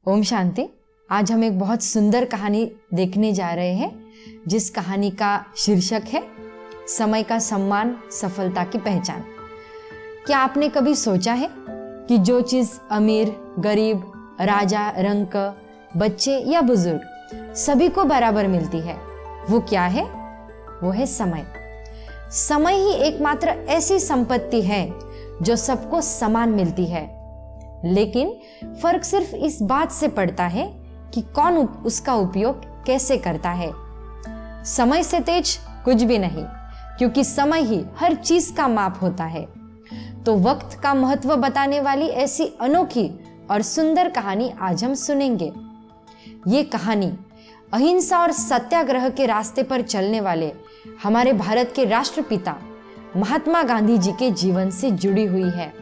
ओम शांति। आज हम एक बहुत सुंदर कहानी देखने जा रहे हैं जिस कहानी का शीर्षक है समय का सम्मान, सफलता की पहचान। क्या आपने कभी सोचा है कि जो चीज़ अमीर, गरीब, राजा, रंक, बच्चे या बुजुर्ग सभी को बराबर मिलती है, वो क्या है? वो है समय। समय ही एकमात्र ऐसी संपत्ति है जो सबको समान मिलती है, लेकिन फर्क सिर्फ इस बात से पड़ता है कि कौन उसका उपयोग कैसे करता है। समय से तेज कुछ भी नहीं, क्योंकि समय ही हर चीज का माप होता है। तो वक्त का महत्व बताने वाली ऐसी अनोखी और सुंदर कहानी आज हम सुनेंगे। ये कहानी अहिंसा और सत्याग्रह के रास्ते पर चलने वाले हमारे भारत के राष्ट्रपिता महात्मा गांधी जी के जीवन से जुड़ी हुई है।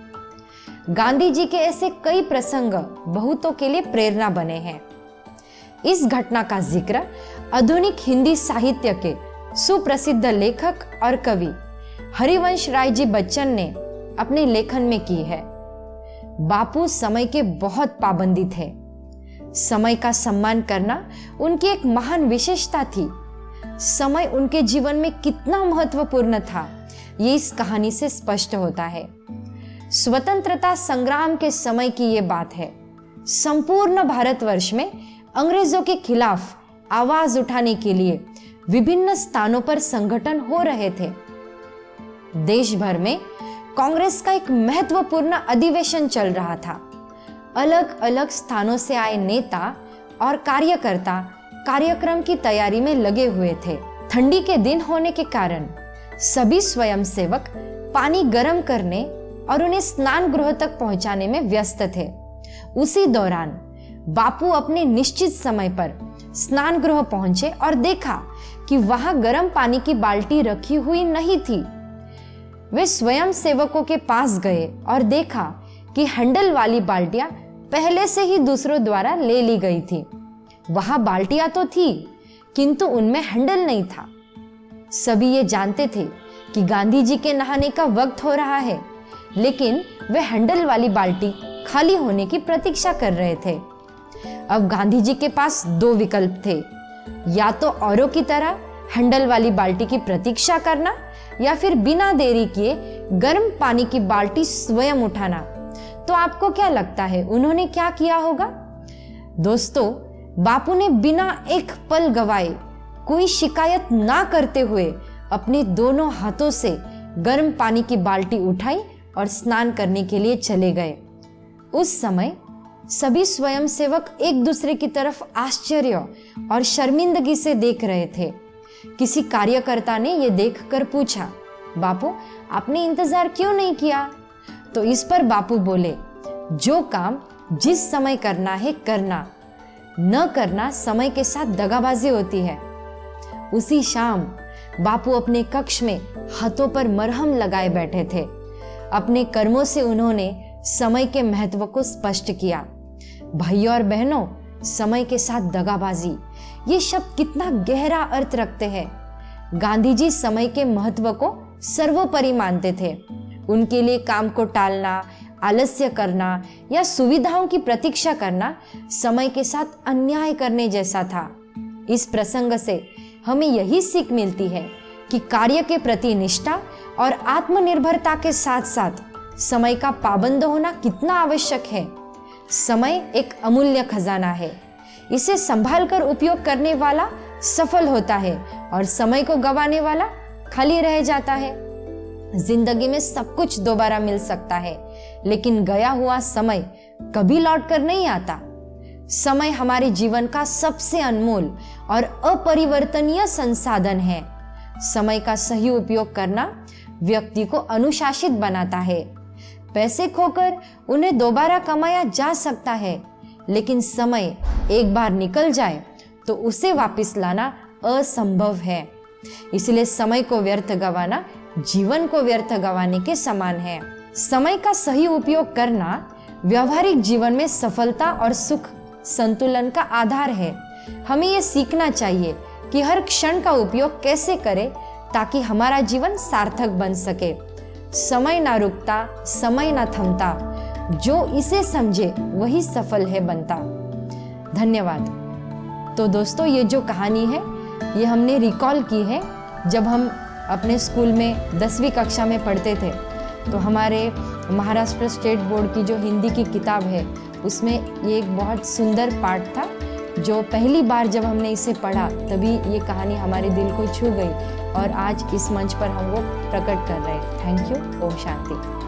गांधी जी के ऐसे कई प्रसंग बहुतों के लिए प्रेरणा बने हैं। इस घटना का जिक्र आधुनिक हिंदी साहित्य के सुप्रसिद्ध लेखक और कवि हरिवंश राय जी बच्चन ने अपने लेखन में की है। बापू समय के बहुत पाबंदी थे। समय का सम्मान करना उनकी एक महान विशेषता थी। समय उनके जीवन में कितना महत्वपूर्ण था, ये इस कहानी से स्पष्ट होता है। स्वतंत्रता संग्राम के समय की ये बात है। संपूर्ण भारतवर्ष में अंग्रेजों के खिलाफ आवाज उठाने के लिए विभिन्न स्थानों पर संगठन हो रहे थे। देश भर में कांग्रेस का एक महत्वपूर्ण अधिवेशन चल रहा था। अलग अलग स्थानों से आए नेता और कार्यकर्ता कार्यक्रम की तैयारी में लगे हुए थे। ठंडी के दिन होने के कारण सभी स्वयंसेवक पानी गर्म करने और उन्हें स्नान गृह तक पहुंचाने में व्यस्त थे। उसी दौरान बापू अपने निश्चित समय पर स्नान गृह पहुंचे और देखा कि वहां गर्म पानी की बाल्टी रखी हुई नहीं थी। वे स्वयं सेवकों के पास गए और देखा कि हैंडल वाली बाल्टियां पहले से ही दूसरों द्वारा ले ली गई थी। वहां बाल्टियां तो थी, किंतु उनमें हैंडल नहीं था। सभी ये जानते थे कि गांधी जी के नहाने का वक्त हो रहा है, लेकिन वे हैंडल वाली बाल्टी खाली होने की प्रतीक्षा कर रहे थे। अब गांधी जी के पास दो विकल्प थे, या तो औरों की तरह हैंडल वाली बाल्टी की प्रतीक्षा करना, या फिर बिना देरी किए गर्म पानी की बाल्टी स्वयं उठाना। तो आपको क्या लगता है उन्होंने क्या किया होगा? दोस्तों, बापू ने बिना एक पल गवाए, कोई शिकायत ना करते हुए अपने दोनों हाथों से गर्म पानी की बाल्टी उठाई और स्नान करने के लिए चले गए। उस समय सभी स्वयंसेवक एक दूसरे की तरफ आश्चर्य और शर्मिंदगी से देख रहे थे। किसी कार्यकर्ता ने यह देखकर पूछा, बापू आपने इंतजार क्यों नहीं किया? तो इस पर बापू बोले, जो काम जिस समय करना है करना, न करना समय के साथ दगाबाजी होती है। उसी शाम बापू अपने कक्ष में हाथों पर मरहम लगाए बैठे थे। अपने कर्मों से उन्होंने समय के महत्व को स्पष्ट किया। भाइयों और बहनों, समय के साथ दगाबाजी, ये शब्द कितना गहरा अर्थ रखते हैं। गांधी जी समय के महत्व को सर्वोपरि मानते थे। उनके लिए काम को टालना, आलस्य करना या सुविधाओं की प्रतीक्षा करना समय के साथ अन्याय करने जैसा था। इस प्रसंग से हमें यही सीख मिलती है कि कार्य के प्रति निष्ठा और आत्मनिर्भरता के साथ साथ समय का पाबंद होना कितना आवश्यक है। समय एक अमूल्य खजाना है। इसे संभाल कर उपयोग करने वाला सफल होता है और समय को गंवाने वाला खाली रह जाता है। जिंदगी में सब कुछ दोबारा मिल सकता है, लेकिन गया हुआ समय कभी लौट कर नहीं आता। समय हमारे जीवन का सबसे अनमोल और अपरिवर्तनीय संसाधन है। समय का सही उपयोग करना व्यक्ति को अनुशासित बनाता है। पैसे खोकर उन्हें दोबारा कमाया जा सकता है, लेकिन समय एक बार निकल जाए तो उसे वापस लाना असंभव है। इसलिए समय को व्यर्थ गंवाना जीवन को व्यर्थ गंवाने के समान है। समय का सही उपयोग करना व्यवहारिक जीवन में सफलता और सुख संतुलन का आधार है। हमें यह सीखना चाहिए कि हर क्षण का उपयोग कैसे करें ताकि हमारा जीवन सार्थक बन सके। समय ना रुकता, समय ना थमता, जो इसे समझे वही सफल है बनता। धन्यवाद। तो दोस्तों, ये जो कहानी है ये हमने रिकॉल की है जब हम अपने स्कूल में 10वीं कक्षा में पढ़ते थे। तो हमारे महाराष्ट्र स्टेट बोर्ड की जो हिंदी की किताब है उसमें ये एक बहुत सुंदर पार्ट था, जो पहली बार जब हमने इसे पढ़ा तभी ये कहानी हमारे दिल को छू गई और आज इस मंच पर हम वो प्रकट कर रहे हैं। Thank you. ओम शांति।